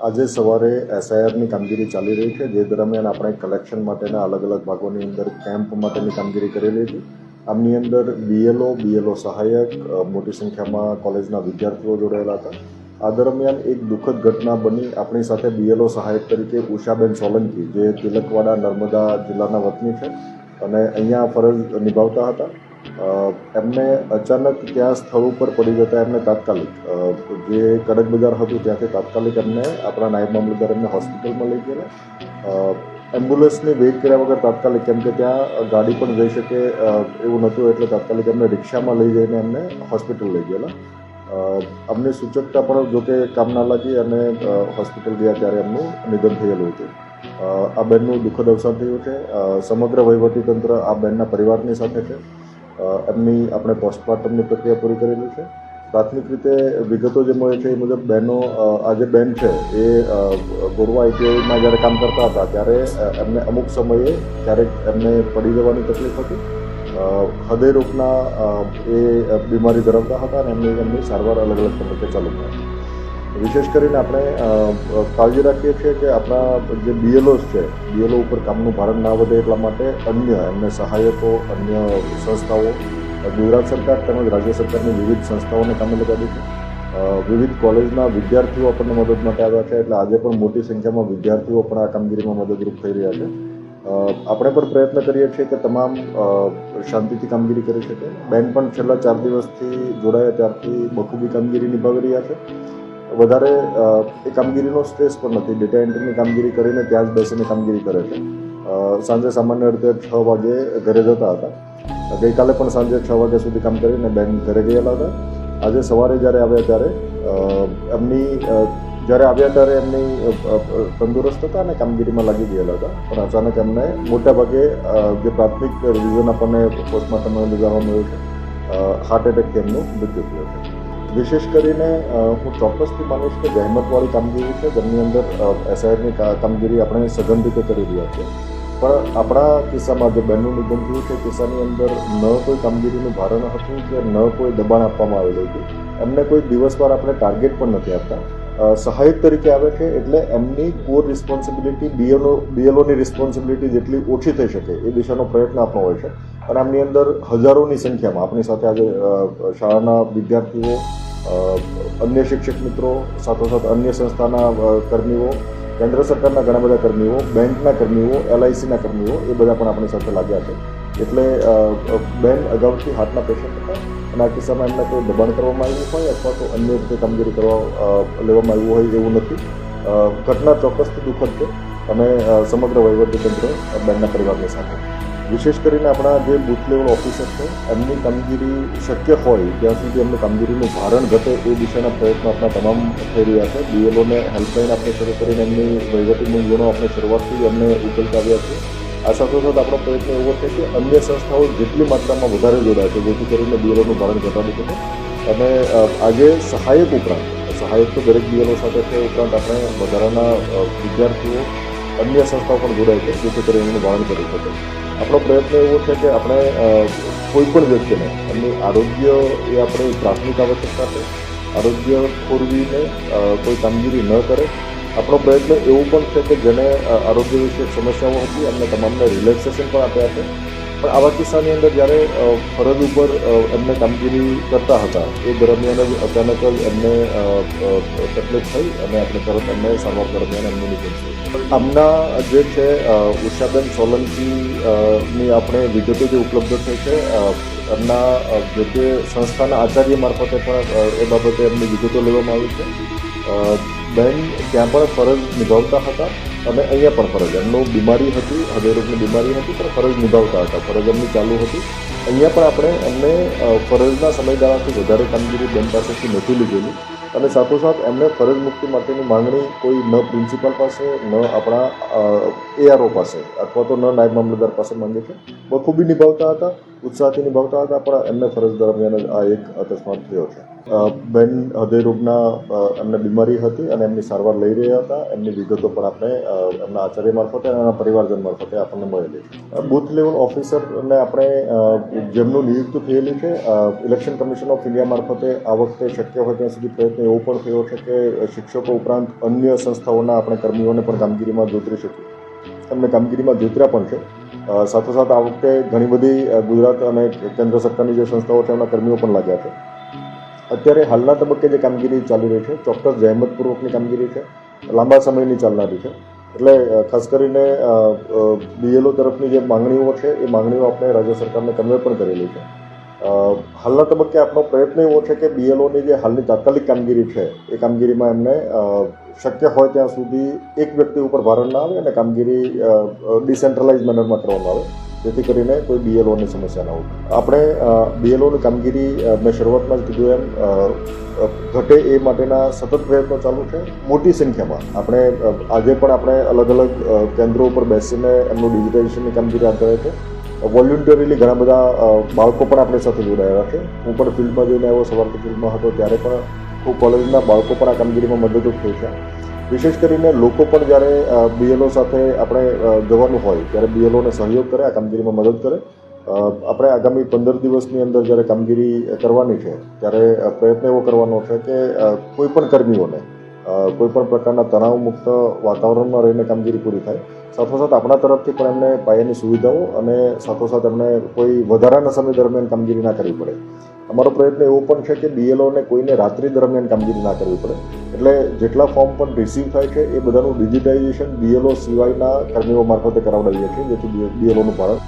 આજે સવારે એસઆઈઆરની કામગીરી ચાલી રહી છે, જે દરમિયાન આપણે કલેક્શન માટેના અલગ અલગ ભાગોની અંદર કેમ્પ માટેની કામગીરી કરેલી હતી. આમની અંદર બીએલઓ સહાયક, મોટી સંખ્યામાં કોલેજના વિદ્યાર્થીઓ જોડાયેલા હતા. આ દરમિયાન એક દુઃખદ ઘટના બની. આપણી સાથે બીએલઓ સહાયક તરીકે ઉષાબેન સોલંકી, જે તિલકવાડા નર્મદા જિલ્લાના વતની છે અને અહીંયા ફરજ નિભાવતા હતા. એમને અચાનક ત્યાં સ્થળ ઉપર પડી જતા એમને તાત્કાલિક જે કડક બજાર હતું ત્યાંથી તાત્કાલિક એમને આપણા નાયબ મામલતદાર એમને હોસ્પિટલમાં લઈ ગયેલા. એમ્બ્યુલન્સની વેઇટ કર્યા વગર તાત્કાલિક, કેમ કે ત્યાં ગાડી પણ જઈ શકે એવું નહોતું, એટલે તાત્કાલિક એમને રિક્ષામાં લઈ જઈને એમને હોસ્પિટલ લઈ ગયેલા. અમને સૂચકતા પણ જોકે કામ ના લાગી અને હોસ્પિટલ ગયા ત્યારે એમનું નિધન થયેલું હતું. આ બેનનું દુઃખદ અવસાન થયું છે. સમગ્ર વહીવટીતંત્ર આ બેનના પરિવારની સાથે છે. એમની આપણે પોસ્ટમોર્ટમની પ્રક્રિયા પૂરી કરેલી છે. પ્રાથમિક રીતે વિગતો જે મળે છે એ મુજબ બહેનો, આ જે બેન છે એ ગોરવા આઈટીઆઈમાં જ્યારે કામ કરતા હતા ત્યારે એમને અમુક સમયે ક્યારેક એમને પડી જવાની તકલીફ હતી. હૃદયરોગના એ બીમારી ધરાવતા હતા અને એમની સારવાર અલગ અલગ તબક્કે ચાલુ થાય. વિશેષ કરીને આપણે કાળજી રાખીએ છીએ કે આપણા જે બીએલઓસ છે, બીએલઓ ઉપર કામનું ભારણ ના વધે એટલા માટે અન્ય એમને સહાયકો, અન્ય સંસ્થાઓ, ગુજરાત સરકાર તેમજ રાજ્ય સરકારની વિવિધ સંસ્થાઓને કામે લગાડી છે. વિવિધ કોલેજના વિદ્યાર્થીઓ આપણને મદદ માટે આવ્યા છે, એટલે આજે પણ મોટી સંખ્યામાં વિદ્યાર્થીઓ પણ આ કામગીરીમાં મદદરૂપ થઈ રહ્યા છે. આપણે પણ પ્રયત્ન કરીએ છીએ કે તમામ શાંતિથી કામગીરી કરી શકે. બેન પણ છેલ્લા 4 દિવસથી જોડાયા ત્યારથી બખૂબી કામગીરી નિભાવી રહ્યા છે. વધારે એ કામગીરીનો સ્ટ્રેસ પણ નથી. ડેટા એન્ટ્રીની કામગીરી કરીને ત્યાં જ બેસીને કામગીરી કરે છે. સાંજે સામાન્ય રીતે 6 વાગે ઘરે જતા હતા. ગઈકાલે પણ સાંજે 6 વાગ્યા સુધી કામ કરીને બેન ઘરે ગયેલા હતા. આજે સવારે જ્યારે આવ્યા ત્યારે એમની તંદુરસ્ત હતા અને કામગીરીમાં લાગી ગયેલા હતા. પણ અચાનક એમને મોટા ભાગે જે પ્રાથમિક રિઝન આપણને પોસ્ટમોર્ટમમાં જાણવા મળ્યું છે, હાર્ટ એટેકથી એમનું મૃત્યુ થયું છે. વિશેષ કરીને હું ચોક્કસથી માનીશ કે જહેમતવાળી કામગીરી છે, જેની અંદર એસઆઈઆરની કામગીરી આપણે સઘન રીતે કરી રહ્યા છીએ. પણ આપણા કિસ્સામાં જે બેનનું નિધન થયું છે, કિસ્સાની અંદર ન કોઈ કામગીરીનું ભારણ હતું કે ન કોઈ દબાણ આપવામાં આવેલું હતું. એમને કોઈ દિવસવાર આપણે ટાર્ગેટ પણ નથી આપતા. સહાયક તરીકે આવે છે એટલે એમની કોર રિસ્પોન્સિબિલિટી બીએલઓની રિસ્પોન્સિબિલિટી જેટલી ઓછી થઈ શકે એ દિશાનો પ્રયત્ન આપણો હોય છે. અને આમની અંદર હજારોની સંખ્યામાં આપણી સાથે આજે શાળાના વિદ્યાર્થીઓ, અન્ય શિક્ષક મિત્રો, સાથોસાથ અન્ય સંસ્થાના કર્મીઓ, કેન્દ્ર સરકારના ઘણા બધા કર્મીઓ, બેંકના કર્મીઓ, એલઆઈસીના કર્મીઓ, એ બધા પણ આપણી સાથે લાગ્યા છે. એટલે બેન અગાઉથી હાર્ટના પેશન્ટ હતા અને આ કિસ્સામાં એમને કોઈ દબાણ કરવામાં આવ્યું હોય અથવા તો અન્ય રીતે કામગીરી લેવામાં આવ્યું હોય એવું નથી. ઘટના ચોક્કસથી દુઃખદ છે અને સમગ્ર વહીવટીતંત્ર બેનના પરિવારની સાથે. વિશેષ કરીને આપણા જે બૂથ લેવલ ઓફિસર છે એમની કામગીરી શક્ય હોય ત્યાં સુધી એમની કામગીરીનું ભારણ ઘટે એ દિશાના પ્રયત્નો આપણા તમામ થઈ રહ્યા છે. બીએલઓને હેલ્પલાઇન આપણે શરૂ કરીને એમની વહીવટી મૂંઝવણો આપણે શરૂઆતથી જ એમને ઉકેલતા આવ્યા છે. આ સાથોસાથ આપણો પ્રયત્ન એવો છે કે અન્ય સંસ્થાઓ જેટલી માત્રામાં વધારે જોડાય છે જેથી કરીને બીએલઓનું ભારણ ઘટાડી શકે. અને આજે સહાયક ઉપરાંત, સહાયક તો દરેક બીએલઓ સાથે છે, ઉપરાંત આપણે વધારાના વિદ્યાર્થીઓ, અન્ય સંસ્થાઓ પણ જોડાય છે જેથી કરીને એનું ભારણ કરી શકે. આપણો પ્રયત્ન એવો છે કે આપણે કોઈ પણ વ્યક્તિને એમનું આરોગ્ય એ આપણી પ્રાથમિક આવશ્યકતા છે. આરોગ્ય ખોરવીને કોઈ કામગીરી ન કરે. આપણો પ્રયત્ન એવું પણ છે કે જેને આરોગ્ય વિશે સમસ્યાઓ હતી એમને તમામને રિલેક્સેશન પણ આપ્યા છે. પણ આવા કિસ્સાની અંદર જ્યારે ફરજ ઉપર એમને કામગીરી કરતા હતા એ દરમિયાન જ અચાનક જ એમને તકલીફ થઈ અને આપણે તરત એમને સારવાર દરમિયાન એમનું નિધન થયું. આમના જે છે ઉષાબેન સોલંકીની આપણે વિગતો જે ઉપલબ્ધ થઈ છે, એમના જે તે સંસ્થાના આચાર્ય મારફતે પણ એ બાબતે એમની વિગતો લેવામાં આવી છે. બેન ત્યાં પણ ફરજ નિભાવતા હતા અને અહીંયા પણ ફરજ, એમનું બીમારી હતી, હૃદયરોગની બીમારી હતી, પણ ફરજ નિભાવતા હતા, ફરજ એમની ચાલુ હતી. અહીંયા પણ આપણે એમને ફરજના સમયગાળાથી વધારે કામગીરી બેન પાસેથી નથી લીધેલી અને સાથોસાથ એમને ફરજ મુક્તિ માટેની માંગણી કોઈ ન પ્રિન્સિપાલ પાસે, ન આપણા એઆરઓ પાસે અથવા તો ન નાયબ મામલતદાર પાસે માંગે છે. બખૂબી નિભાવતા હતા. ઉત્સાહથી નિભાવતા હતા, પણ એમને ફરજ દરમિયાન જ આ એક અકસ્માત થયો છે. બેન હૃદયરોગના એમને બીમારી હતી અને એમની સારવાર લઈ રહ્યા હતા. એમની વિગતો પણ આપણે એમના આચાર્ય મારફતે અને એના પરિવારજન મારફતે આપણને મળેલી છે. બૂથ લેવલ ઓફિસરને આપણે જેમનું નિયુક્તિ થયેલી છે, ઇલેક્શન કમિશન ઓફ ઇન્ડિયા મારફતે આ વખતે શક્ય હોય ત્યાં સુધી પ્રયત્ન એવો પણ થયો છે કે શિક્ષકો ઉપરાંત અન્ય સંસ્થાઓના આપણે કર્મીઓને પણ કામગીરીમાં જોતરી શકીએ. એમને કામગીરીમાં જોતર્યા પણ છે. સાથોસાથ આ વખતે ઘણી બધી ગુજરાત અને કેન્દ્ર સરકારની જે સંસ્થાઓ છે એમના કર્મીઓ પણ લાગ્યા છે. અત્યારે હાલના તબક્કે જે કામગીરી ચાલી રહી છે, ચોક્કસ જહેમતપૂર્વકની કામગીરી છે, લાંબા સમયની ચાલનારી છે. એટલે ખાસ કરીને બીએલઓ તરફની જે માંગણીઓ છે એ માંગણીઓ આપણે રાજ્ય સરકારને કન્વે પણ કરેલી છે. હાલના તબક્કે આપણો પ્રયત્ન એવો છે કે બીએલઓની જે હાલની તાત્કાલિક કામગીરી છે એ કામગીરીમાં એમને શક્ય હોય ત્યાં સુધી એક વ્યક્તિ ઉપર ભારણ ના આવે અને કામગીરી ડિસેન્ટ્રલાઇઝ મેનરમાં કરવામાં આવે, જેથી કરીને કોઈ બીએલઓની સમસ્યા ના ઉઠે. આપણે બીએલઓની કામગીરી મેં શરૂઆતમાં જ કીધું એમ ઘટે એ માટેના સતત પ્રયત્નો ચાલુ છે. મોટી સંખ્યામાં આપણે આજે પણ આપણે અલગ અલગ કેન્દ્રો ઉપર બેસીને એમનું ડિજિટાઇઝેશનની કામગીરી હાથ ધરે છે. વોલ્યુન્ટરીલી ઘણા બધા બાળકો પણ આપણી સાથે જોડાયેલા છે. હું પણ ફિલ્ડમાં જઈને આવ્યો, સવારથી ફિલ્ડમાં હતો ત્યારે પણ ખૂબ કોલેજના બાળકો પણ આ કામગીરીમાં મદદરૂપ થઈ છે. વિશેષ કરીને લોકો પણ જ્યારે બીએલઓ સાથે આપણે જવાનું હોય ત્યારે બીએલઓને સહયોગ કરે, આ કામગીરીમાં મદદ કરે. આપણે આગામી 15 દિવસની અંદર જ્યારે કામગીરી કરવાની છે ત્યારે પ્રયત્ન એવો કરવાનો છે કે કોઈ પણ કર્મીઓને કોઈ પણ પ્રકારના તણાવમુક્ત વાતાવરણમાં રહીને કામગીરી પૂરી થાય. સાથોસાથ આપણા તરફથી પણ એમને પાયાની સુવિધાઓ અને સાથોસાથ એમને કોઈ વધારાના સમય દરમિયાન કામગીરી ના કરવી પડે. અમારો પ્રયત્ન એવો પણ છે કે બીએલઓને કોઈને રાત્રિ દરમિયાન કામગીરી ના કરવી પડે. એટલે જેટલા ફોર્મ પણ રિસીવ થાય છે એ બધાનું ડિજિટાઇઝેશન બીએલઓ સિવાયના કર્મીઓ મારફતે કરાવડાવીએ છીએ, જેથી બીએલઓનું ભારણ